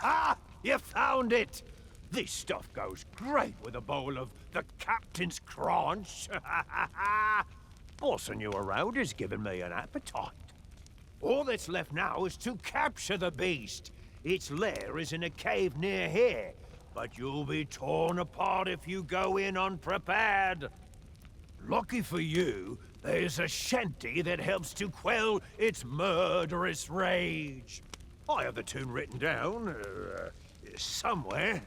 Ha! You found it! This stuff goes great with a bowl of the captain's crunch. Bossing you around has given me an appetite. All that's left now is to capture the beast. Its lair is in a cave near here, but you'll be torn apart if you go in unprepared. Lucky for you, there's a shanty that helps to quell its murderous rage. I have the tune written down, somewhere.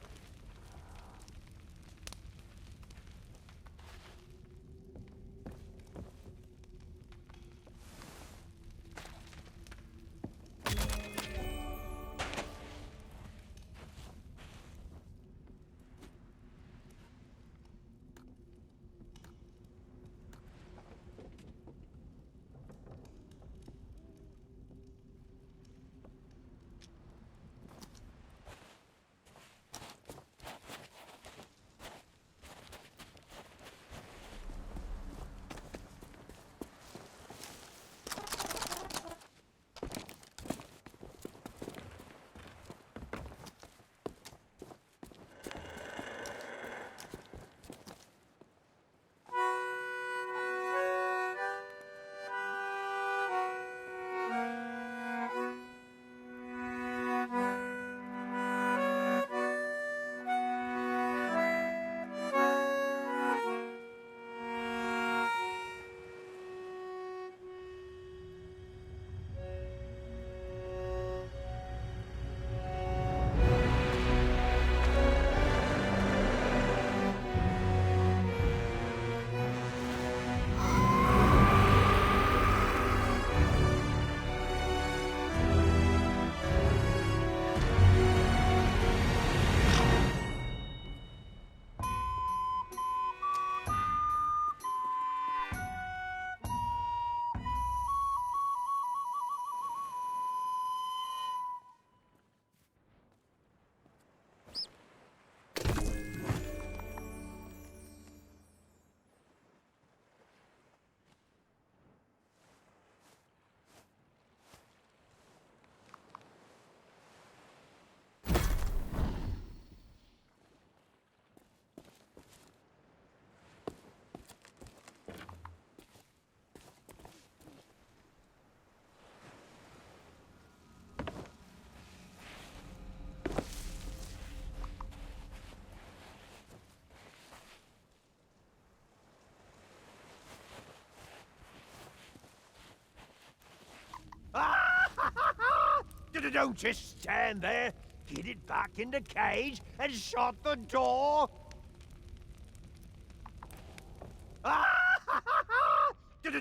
Don't just stand there. Get it back in the cage and shut the door.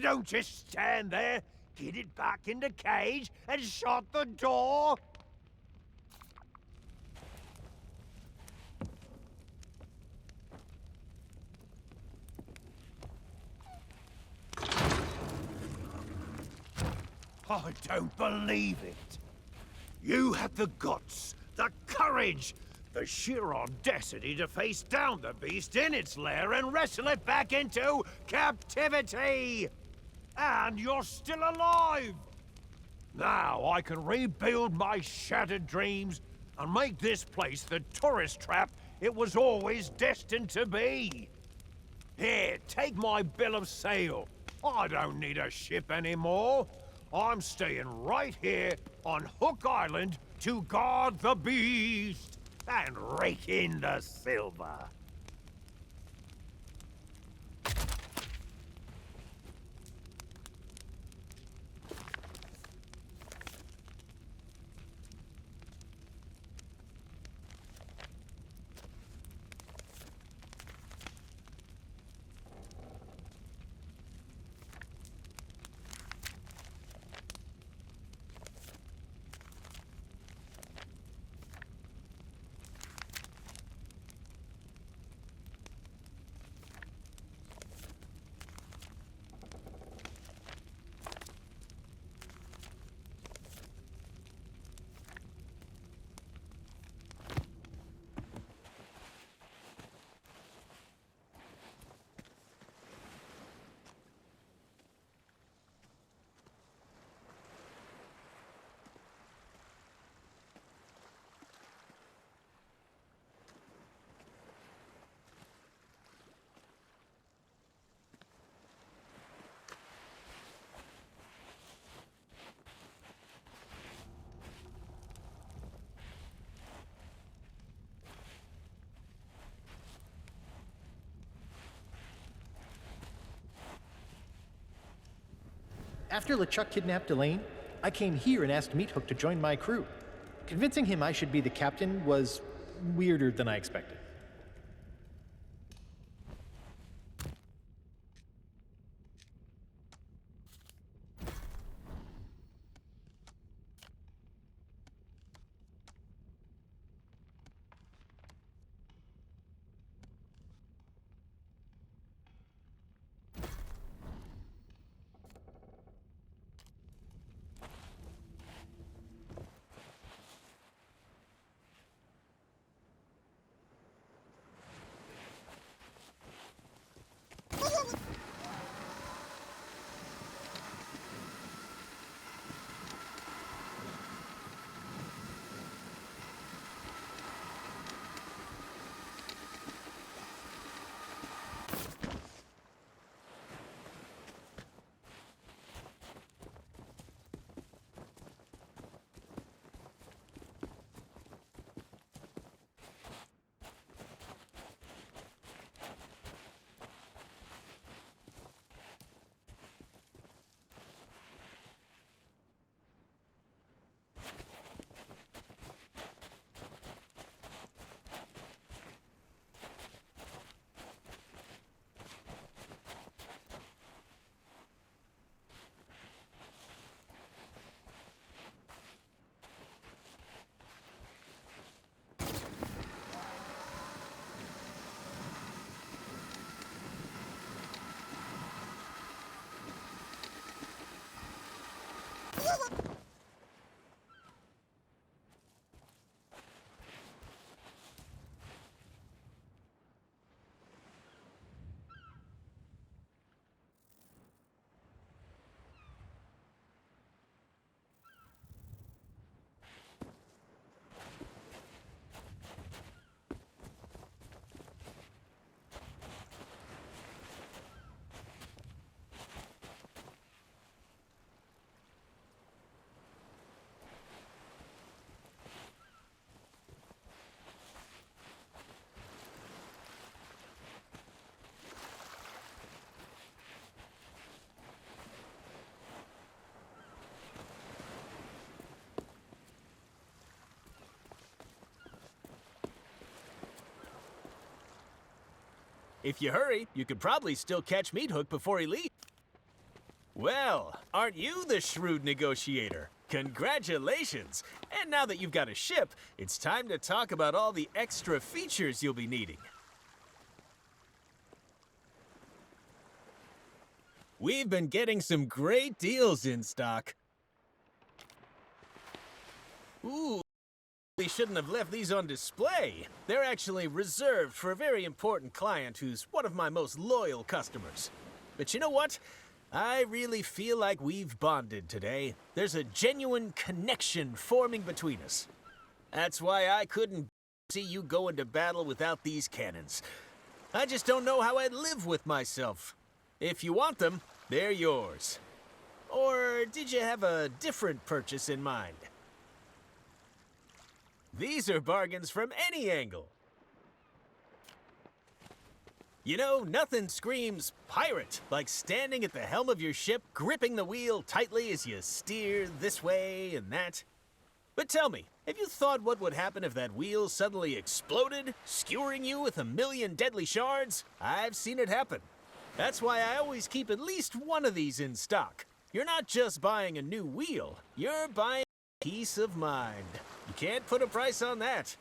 Don't just stand there. Get it back in the cage and shut the door. I don't believe it. You had the guts, the courage, the sheer audacity to face down the beast in its lair and wrestle it back into captivity! And you're still alive! Now I can rebuild my shattered dreams and make this place the tourist trap it was always destined to be. Here, take my bill of sale. I don't need a ship anymore. I'm staying right here on Hook Island to guard the beast and rake in the silver. After LeChuck kidnapped Elaine, I came here and asked Meathook to join my crew. Convincing him I should be the captain was weirder than I expected. If you hurry, you could probably still catch Meathook before he leaves. Well, aren't you the shrewd negotiator? Congratulations! And now that you've got a ship, it's time to talk about all the extra features you'll be needing. We've been getting some great deals in stock. Ooh, we shouldn't have left these on display. They're actually reserved for a very important client who's one of my most loyal customers. But you know what? I really feel like we've bonded today. There's a genuine connection forming between us. That's why I couldn't see you go into battle without these cannons. I just don't know how I'd live with myself. If you want them, they're yours. Or did you have a different purchase in mind? These are bargains from any angle. You know, nothing screams pirate like standing at the helm of your ship, gripping the wheel tightly as you steer this way and that. But tell me, have you thought what would happen if that wheel suddenly exploded, skewering you with 1,000,000 deadly shards? I've seen it happen. That's why I always keep at least one of these in stock. You're not just buying a new wheel, you're buying peace of mind. You can't put a price on that.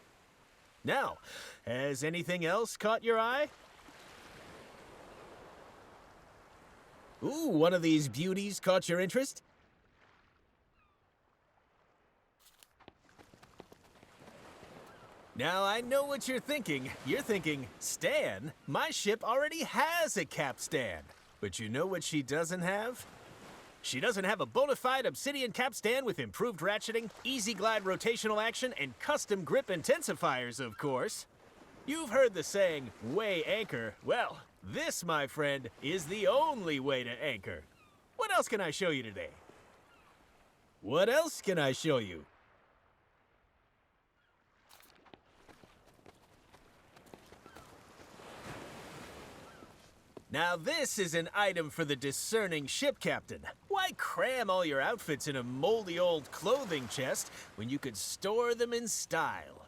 Now, has anything else caught your eye? Ooh, one of these beauties caught your interest? Now, I know what you're thinking. You're thinking, Stan, my ship already has a capstan. But you know what she doesn't have? She doesn't have a bona fide obsidian capstan with improved ratcheting, easy glide rotational action, and custom grip intensifiers, of course. You've heard the saying, weigh anchor. Well, this, my friend, is the only way to anchor. What else can I show you today? What else can I show you? Now this is an item for the discerning ship captain. Why Why cram all your outfits in a moldy old clothing chest when you could store them in style?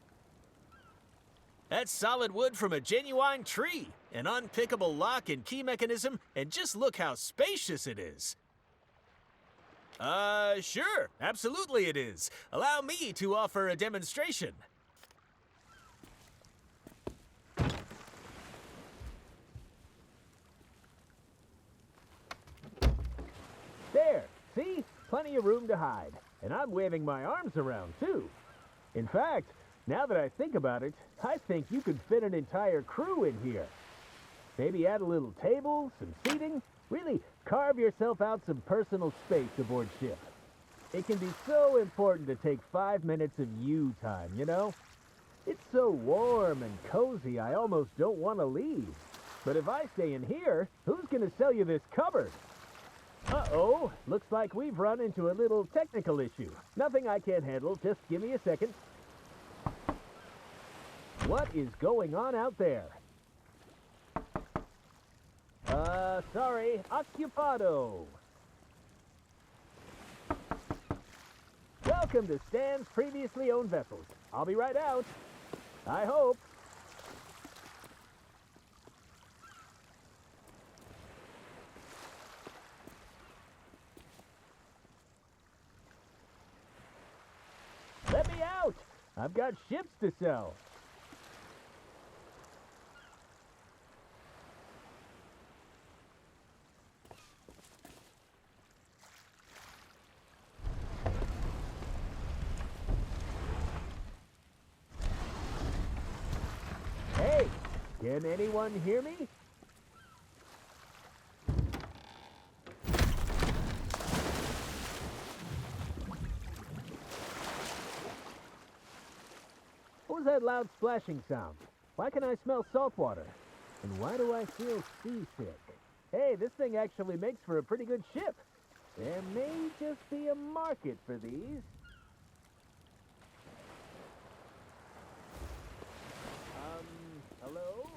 That's solid wood from a genuine tree, an unpickable lock and key mechanism, and just look how spacious it is. Sure, absolutely it is. Allow me to offer a demonstration. There, see? Plenty of room to hide. And I'm waving my arms around, too. In fact, now that I think about it, I think you could fit an entire crew in here. Maybe add a little table, some seating. Really carve yourself out some personal space aboard ship. It can be so important to take 5 minutes of you time, you know? It's so warm and cozy, I almost don't want to leave. But if I stay in here, who's going to sell you this cupboard? Uh-oh, looks like we've run into a little technical issue. Nothing I can't handle, just give me a second. What is going on out there? Sorry, occupado. Welcome to Stan's previously owned vessels. I'll be right out. I hope. Let me out! I've got ships to sell. Hey, can anyone hear me? What was that loud splashing sound? Why can I smell salt water? And why do I feel seasick? Hey, this thing actually makes for a pretty good ship. There may just be a market for these. Hello?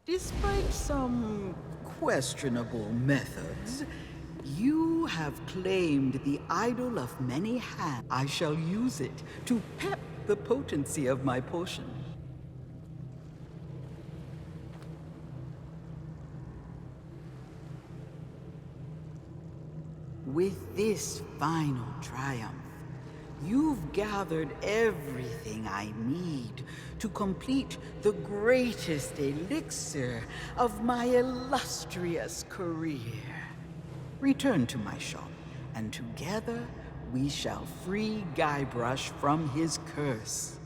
Despite some questionable methods, you have claimed the idol of many hands. I shall use it to pep the potency of my potion. With this final triumph, you've gathered everything I need to complete the greatest elixir of my illustrious career. Return to my shop, and together we shall free GUYBRUSH from his curse.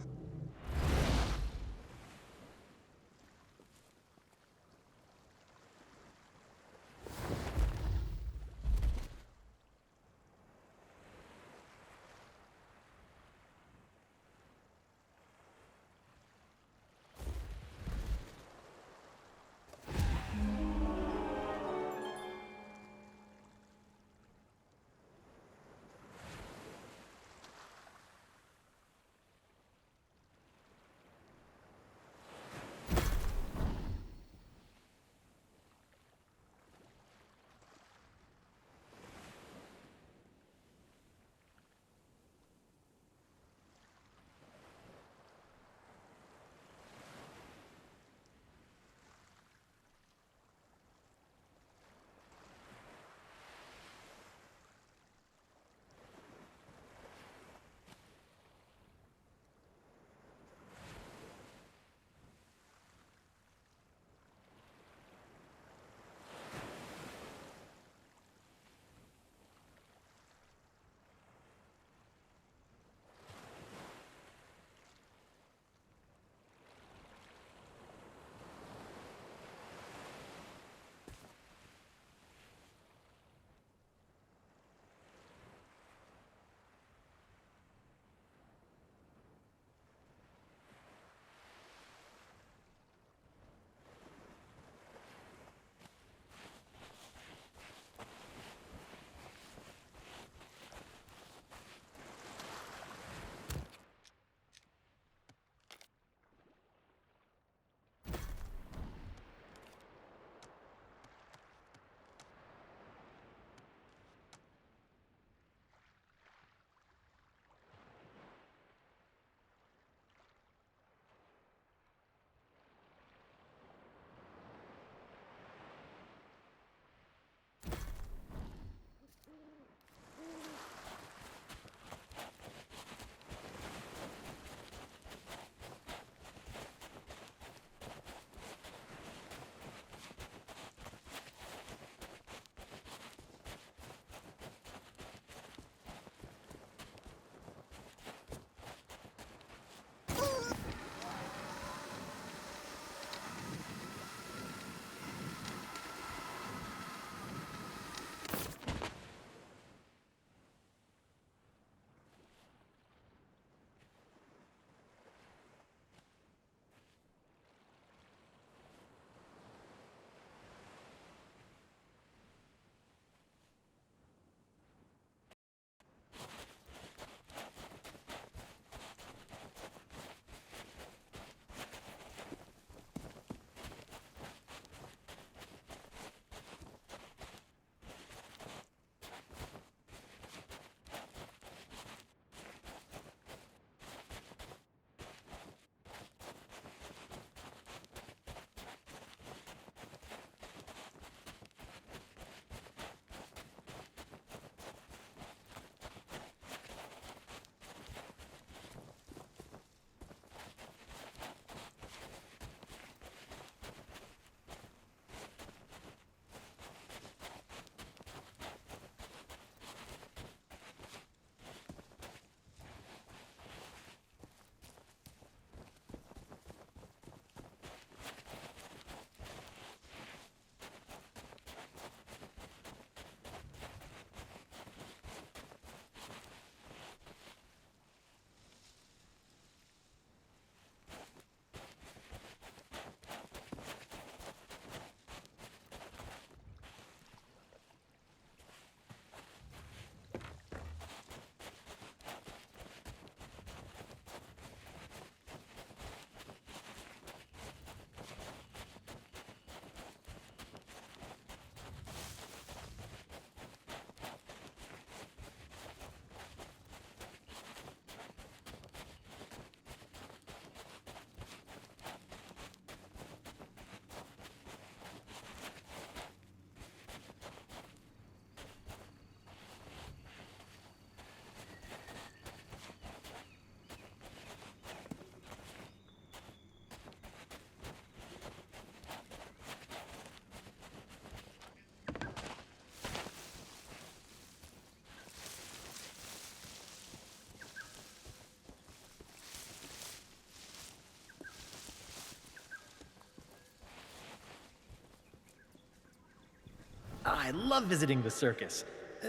I love visiting the circus.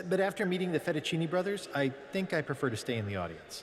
But after meeting the Fettuccine brothers, I think I prefer to stay in the audience.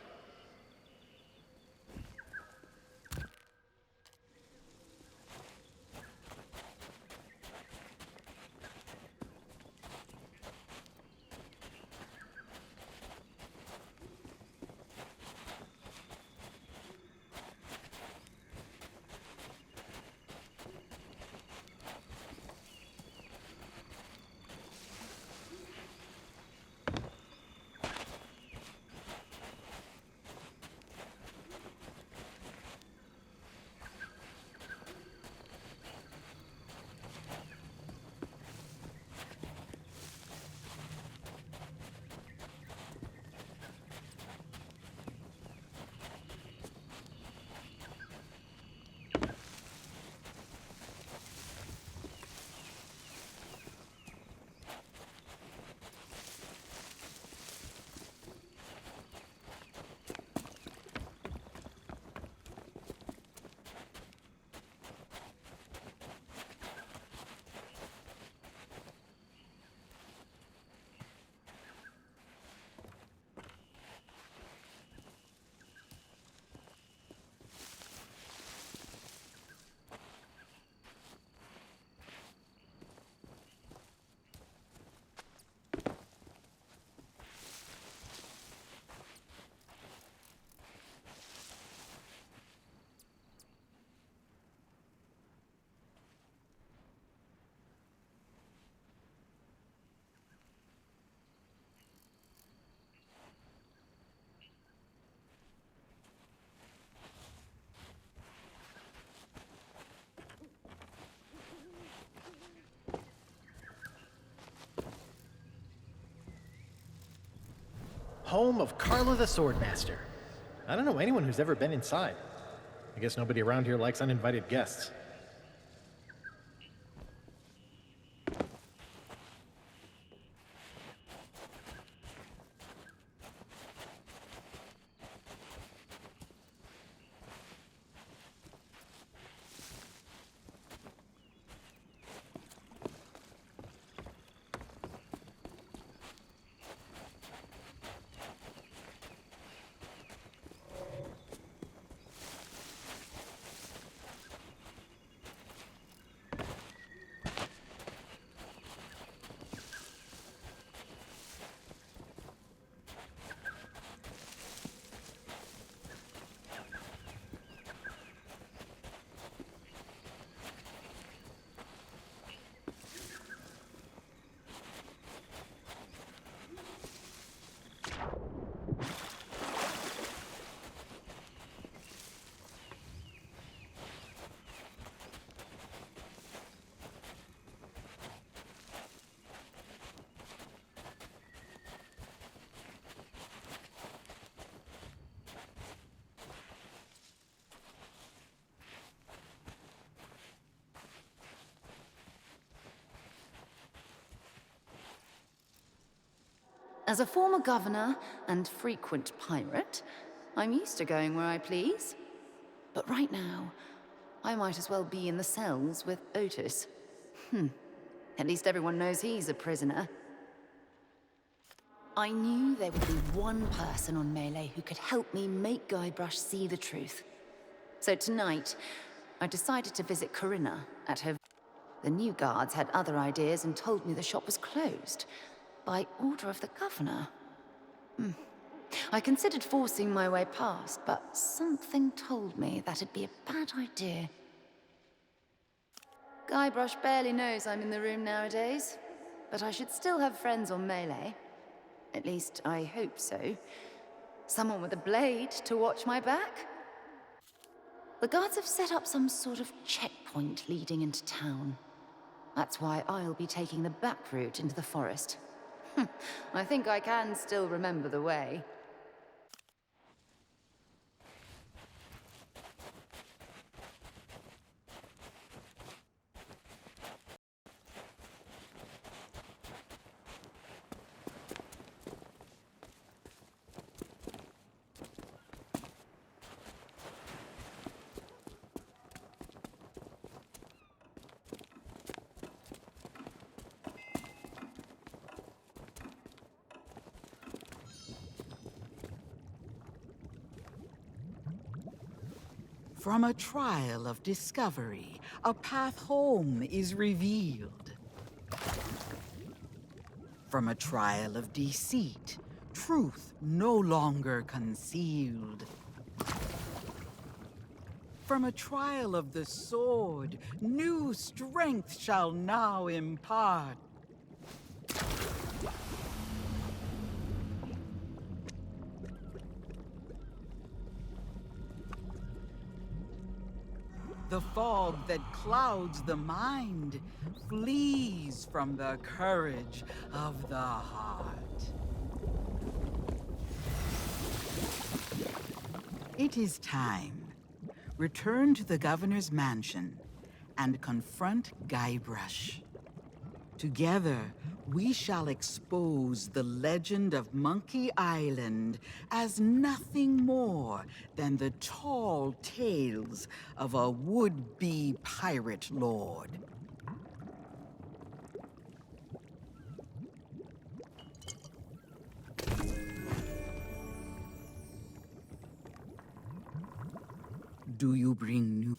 Home of Carla the Swordmaster. I don't know anyone who's ever been inside. I guess nobody around here likes uninvited guests. As a former governor and frequent pirate, I'm used to going where I please. But right now, I might as well be in the cells with Otis. At least everyone knows he's a prisoner. I knew there would be one person on Melee who could help me make Guybrush see the truth. So tonight, I decided to visit Corinna at her... The new guards had other ideas and told me the shop was closed. By order of the governor. I considered forcing my way past, but something told me that'd be a bad idea. Guybrush barely knows I'm in the room nowadays, but I should still have friends on Melee. At least, I hope so. Someone with a blade to watch my back? The guards have set up some sort of checkpoint leading into town. That's why I'll be taking the back route into the forest. I think I can still remember the way. From a trial of discovery, a path home is revealed. From a trial of deceit, truth no longer concealed. From a trial of the sword, new strength shall now impart. The fog that clouds the mind flees from the courage of the heart. It is time. Return to the governor's mansion and confront GUYBRUSH. Together, we shall expose the legend of Monkey Island as nothing more than the tall tales of a would-be pirate lord. Do you bring new...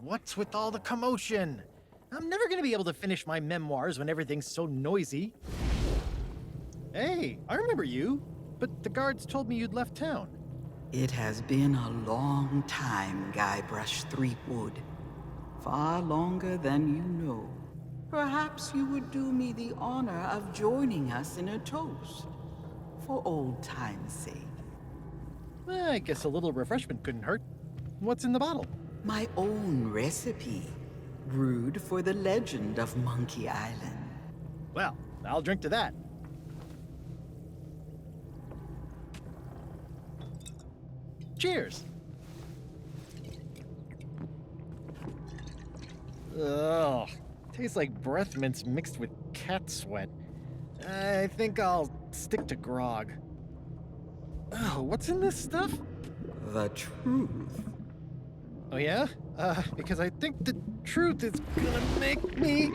What's with all the commotion? I'm never gonna be able to finish my memoirs when everything's so noisy. Hey, I remember you, but the guards told me you'd left town. It has been a long time, GUYBRUSH Threepwood. Far longer than you know. Perhaps you would do me the honor of joining us in a toast. For old time's sake. I guess a little refreshment couldn't hurt. What's in the bottle? My own recipe, brewed for the legend of Monkey Island. Well, I'll drink to that. Cheers! Ugh, tastes like breath mints mixed with cat sweat. I think I'll stick to grog. Oh, what's in this stuff? The truth. Oh yeah? Because I think the truth is gonna make me...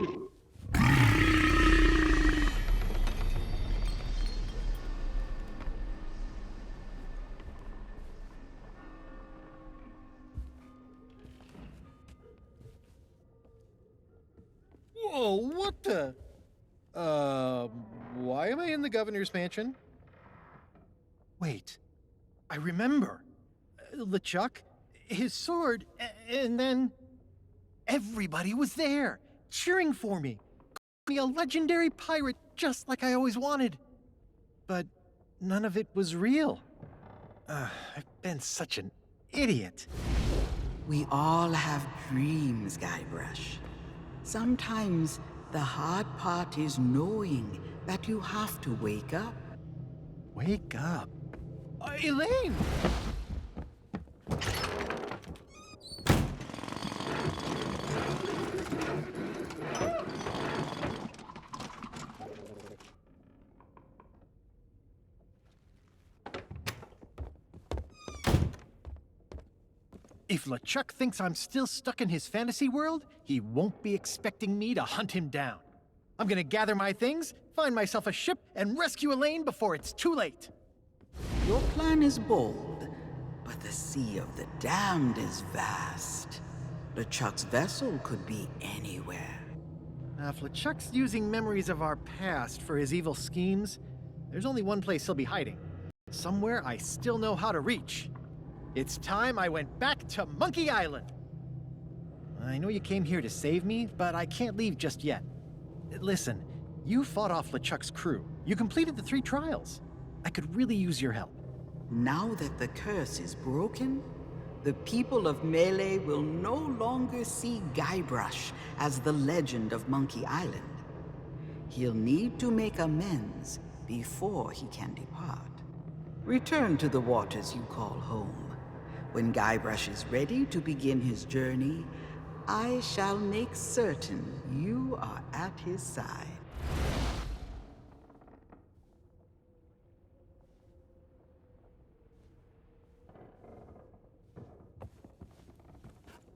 Whoa, what the... why am I in the governor's mansion? Wait, I remember. LeChuck, his sword, and then... Everybody was there, cheering for me. Calling me a legendary pirate just like I always wanted. But none of it was real. I've been such an idiot. We all have dreams, GUYBRUSH. Sometimes the hard part is knowing that you have to wake up. Wake up. Elaine! If LeChuck thinks I'm still stuck in his fantasy world, he won't be expecting me to hunt him down. I'm gonna gather my things, find myself a ship, and rescue Elaine before it's too late. Your plan is bold, but the sea of the damned is vast. LeChuck's vessel could be anywhere. Now, if LeChuck's using memories of our past for his evil schemes, there's only one place he'll be hiding. Somewhere I still know how to reach. It's time I went back to Monkey Island. I know you came here to save me, but I can't leave just yet. Listen, you fought off LeChuck's crew. You completed the 3 trials. I could really use your help. Now that the curse is broken, The people of Melee will no longer see GUYBRUSH as the legend of Monkey Island. He'll need to make amends before he can depart. Return to the waters you call home. When GUYBRUSH is ready to begin his journey, I shall make certain you are at his side.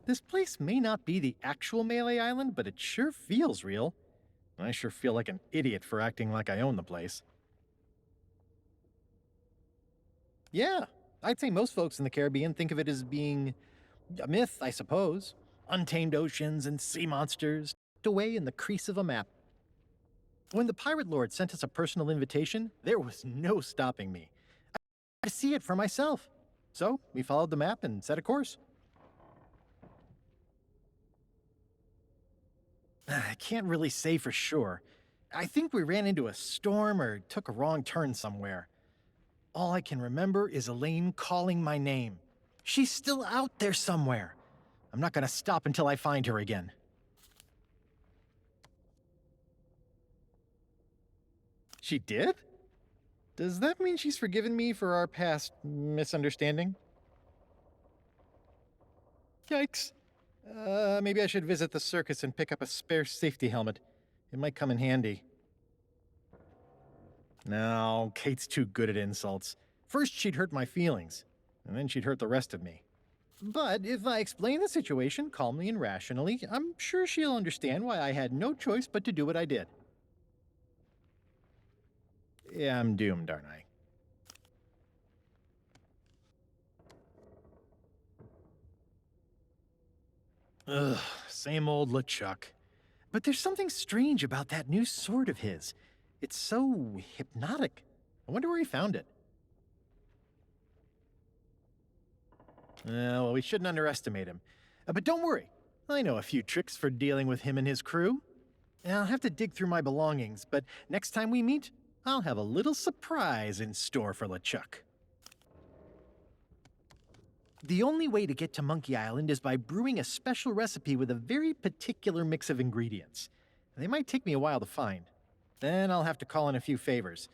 This place may not be the actual Melee Island, but it sure feels real. I sure feel like an idiot for acting like I own the place. Yeah, I'd say most folks in the Caribbean think of it as being a myth, I suppose. Untamed oceans and sea monsters, tucked away in the crease of a map. When the Pirate Lord sent us a personal invitation, there was no stopping me. I had to see it for myself. So, we followed the map and set a course. I can't really say for sure. I think we ran into a storm or took a wrong turn somewhere. All I can remember is Elaine calling my name. She's still out there somewhere. I'm not gonna stop until I find her again. She did? Does that mean she's forgiven me for our past misunderstanding? Yikes. Maybe I should visit the circus and pick up a spare safety helmet. It might come in handy. No, Kate's too good at insults. First she'd hurt my feelings, and then she'd hurt the rest of me. But if I explain the situation calmly and rationally, I'm sure she'll understand why I had no choice but to do what I did. Yeah, I'm doomed, aren't I? Ugh, same old LeChuck. But there's something strange about that new sword of his. It's so hypnotic. I wonder where he found it. Well, we shouldn't underestimate him. But don't worry, I know a few tricks for dealing with him and his crew. I'll have to dig through my belongings, but next time we meet, I'll have a little surprise in store for LeChuck. The only way to get to Monkey Island is by brewing a special recipe with a very particular mix of ingredients. They might take me a while to find. Then I'll have to call in a few favors.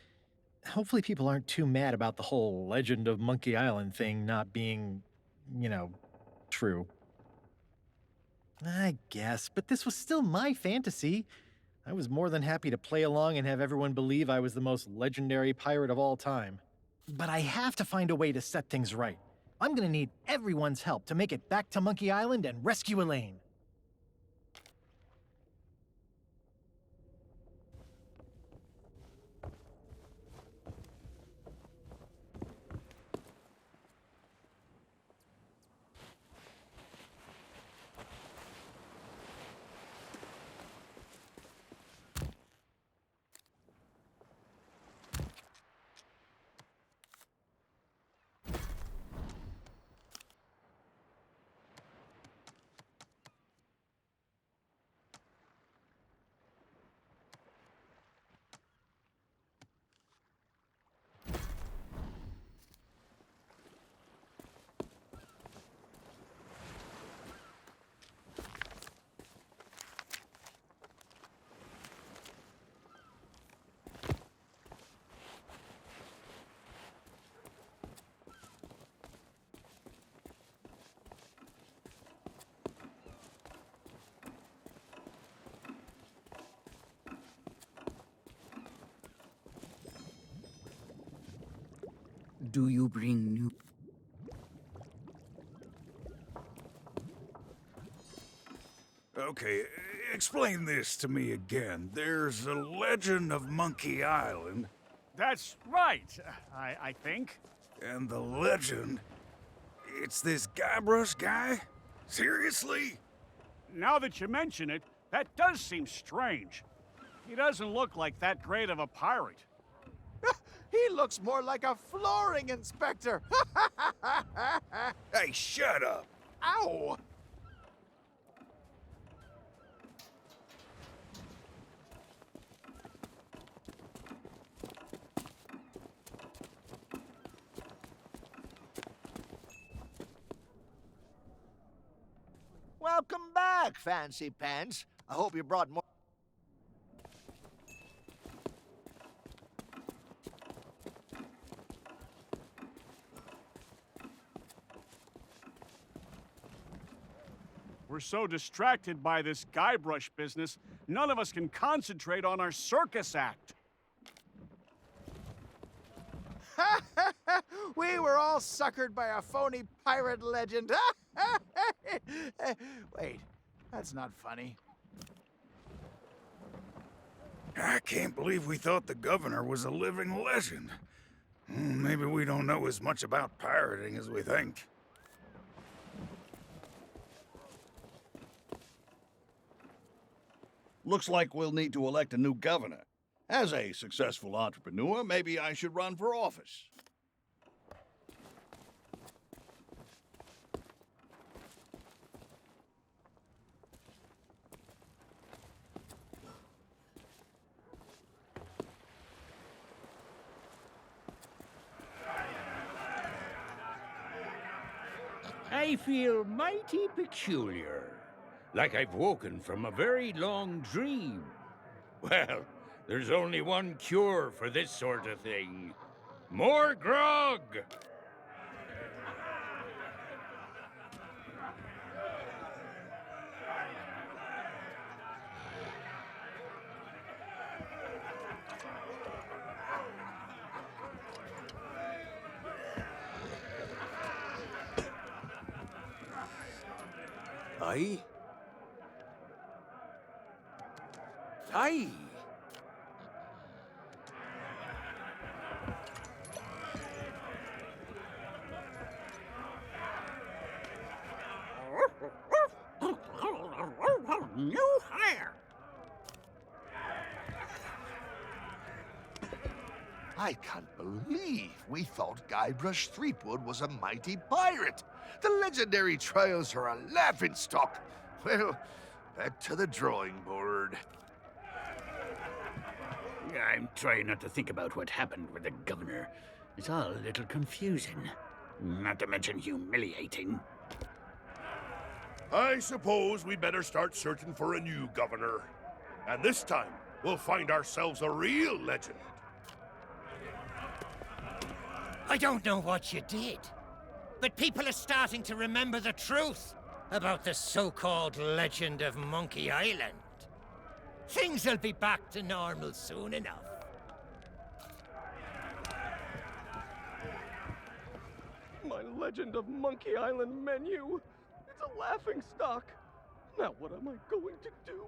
Hopefully people aren't too mad about the whole Legend of Monkey Island thing not being, true. I guess, but this was still my fantasy. I was more than happy to play along and have everyone believe I was the most legendary pirate of all time. But I have to find a way to set things right. I'm gonna need everyone's help to make it back to Monkey Island and rescue Elaine. Do you bring new... Okay, explain this to me again. There's a legend of Monkey Island, That's right, I think. and the legend... It's this GUYBRUSH guy? Seriously? Now that you mention it, that does seem strange. He doesn't look like that great of a pirate. He looks more like a flooring inspector. Hey, shut up! Ow! Welcome back, Fancy Pants. I hope you brought more. We're so distracted by this GUYBRUSH business, none of us can concentrate on our circus act. We were all suckered by a phony pirate legend. Wait, that's not funny. I can't believe we thought the governor was a living legend. Maybe we don't know as much about pirating as we think. Looks like we'll need to elect a new governor. As a successful entrepreneur, maybe I should run for office. I feel mighty peculiar, like I've woken from a very long dream. Well, there's only one cure for this sort of thing. More grog! Aye? Aye! No higher! I can't believe we thought Guybrush Threepwood was a mighty pirate. The legendary trials are a laughingstock. Well, back to the drawing board. I'm trying not to think about what happened with the governor. It's all a little confusing. Not to mention humiliating. I suppose we better start searching for a new governor. And this time, we'll find ourselves a real legend. I don't know what you did, but people are starting to remember the truth about the so-called legend of Monkey Island. Things will be back to normal soon enough. My Legend of Monkey Island menu. It's a laughingstock. Now what am I going to do?